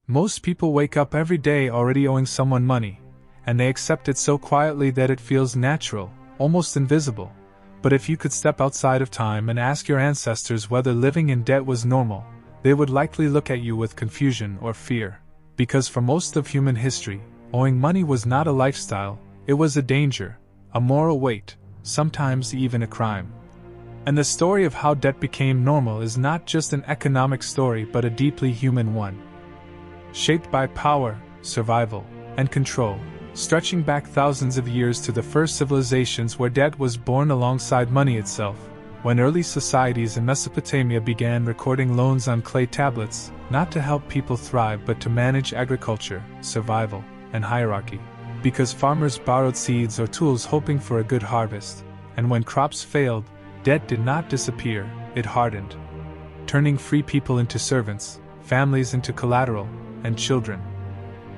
Most people wake up every day already owing someone money, and they accept it so quietly that it feels natural, almost invisible. But if you could step outside of time and ask your ancestors whether living in debt was normal, they would likely look at you with confusion or fear. Because for most of human history, owing money was not a lifestyle, it was a danger, a moral weight, sometimes even a crime. And the story of how debt became normal is not just an economic story but a deeply human one. Shaped by power, survival, and control, stretching back thousands of years to the first civilizations where debt was born alongside money itself, when early societies in Mesopotamia began recording loans on clay tablets, not to help people thrive but to manage agriculture, survival, and hierarchy. Because farmers borrowed seeds or tools hoping for a good harvest, and when crops failed, debt did not disappear, it hardened, turning free people into servants, families into collateral, and children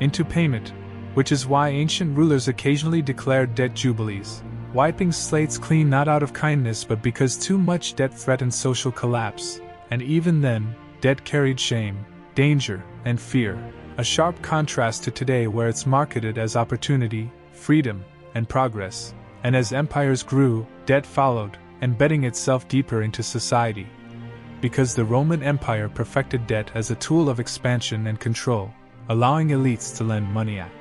into payment, which is why ancient rulers occasionally declared debt jubilees, wiping slates clean not out of kindness but because too much debt threatened social collapse, and even then, debt carried shame, danger, and fear, a sharp contrast to today where it's marketed as opportunity, freedom, and progress, and as empires grew, debt followed, embedding itself deeper into society. Because the Roman Empire perfected debt as a tool of expansion and control, allowing elites to lend money at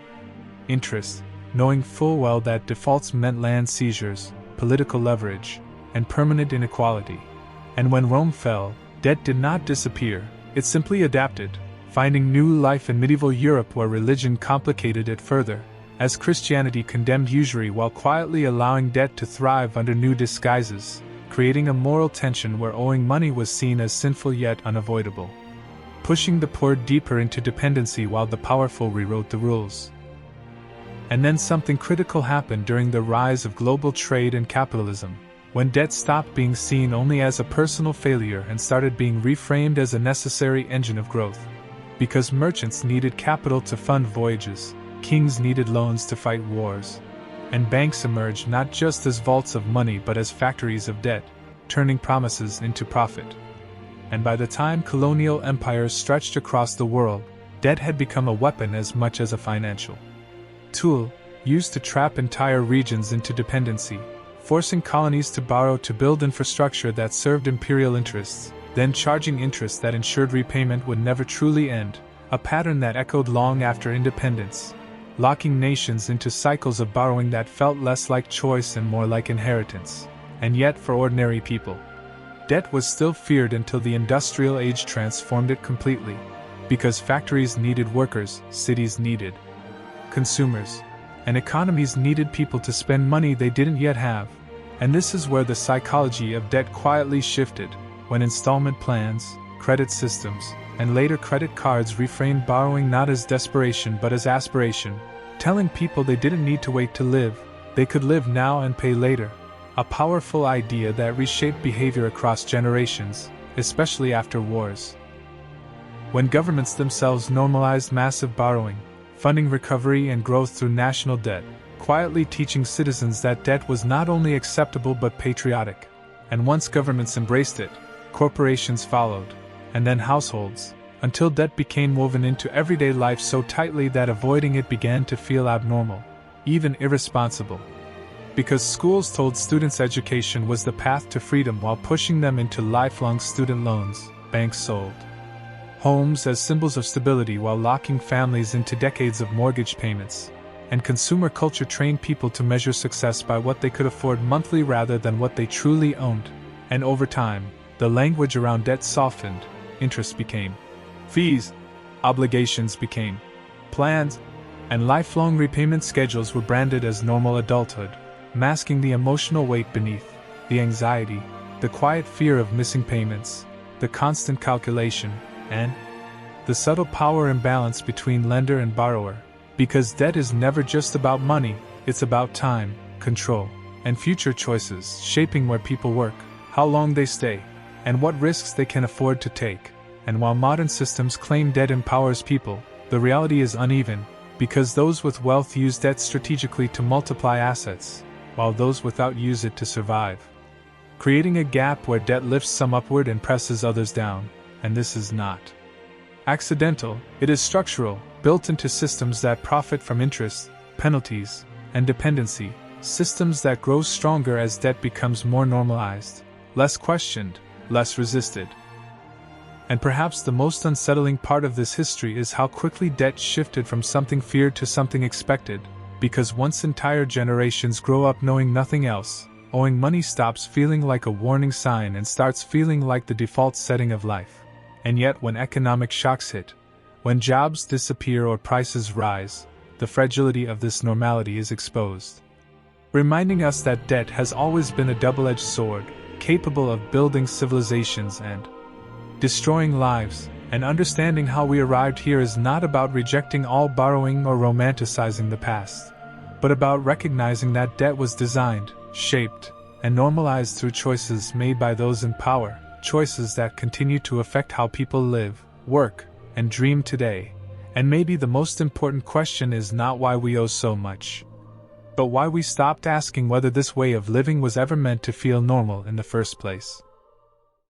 interest, knowing full well that defaults meant land seizures, political leverage, and permanent inequality. And when Rome fell, debt did not disappear, it simply adapted, finding new life in medieval Europe where religion complicated it further, as Christianity condemned usury while quietly allowing debt to thrive under new disguises, creating a moral tension where owing money was seen as sinful yet unavoidable, pushing the poor deeper into dependency while the powerful rewrote the rules. And then something critical happened during the rise of global trade and capitalism, when debt stopped being seen only as a personal failure and started being reframed as a necessary engine of growth. Because merchants needed capital to fund voyages, kings needed loans to fight wars, and banks emerged not just as vaults of money but as factories of debt, turning promises into profit. And by the time colonial empires stretched across the world, debt had become a weapon as much as a financial tool, used to trap entire regions into dependency, forcing colonies to borrow to build infrastructure that served imperial interests, then charging interest that ensured repayment would never truly end, a pattern that echoed long after independence, locking nations into cycles of borrowing that felt less like choice and more like inheritance. And yet for ordinary people, debt was still feared until the industrial age transformed it completely. Because factories needed workers, cities needed consumers, and economies needed people to spend money they didn't yet have. And this is where the psychology of debt quietly shifted, when installment plans, credit systems, and later credit cards reframed borrowing not as desperation but as aspiration, telling people they didn't need to wait to live, they could live now and pay later. A powerful idea that reshaped behavior across generations, especially after wars. When governments themselves normalized massive borrowing, funding recovery and growth through national debt, quietly teaching citizens that debt was not only acceptable but patriotic. And once governments embraced it, corporations followed, and then households, until debt became woven into everyday life so tightly that avoiding it began to feel abnormal, even irresponsible. Because schools told students education was the path to freedom while pushing them into lifelong student loans, banks sold homes as symbols of stability while locking families into decades of mortgage payments, and consumer culture trained people to measure success by what they could afford monthly rather than what they truly owned. And over time, the language around debt softened, interest became fees, obligations became plans, and lifelong repayment schedules were branded as normal adulthood, masking the emotional weight beneath, the anxiety, the quiet fear of missing payments, the constant calculation, and the subtle power imbalance between lender and borrower. Because debt is never just about money, it's about time, control, and future choices shaping where people work, how long they stay, and what risks they can afford to take. And while modern systems claim debt empowers people, the reality is uneven, because those with wealth use debt strategically to multiply assets, while those without use it to survive, creating a gap where debt lifts some upward and presses others down. And this is not accidental, it is structural, built into systems that profit from interest, penalties, and dependency, systems that grow stronger as debt becomes more normalized, less questioned, less resisted. And perhaps the most unsettling part of this history is how quickly debt shifted from something feared to something expected, because once entire generations grow up knowing nothing else, owing money stops feeling like a warning sign and starts feeling like the default setting of life. And yet when economic shocks hit, when jobs disappear or prices rise, the fragility of this normality is exposed, reminding us that debt has always been a double-edged sword, capable of building civilizations and destroying lives. And understanding how we arrived here is not about rejecting all borrowing or romanticizing the past, but about recognizing that debt was designed, shaped, and normalized through choices made by those in power, choices that continue to affect how people live, work, and dream today. And maybe the most important question is not why we owe so much, but why we stopped asking whether this way of living was ever meant to feel normal in the first place.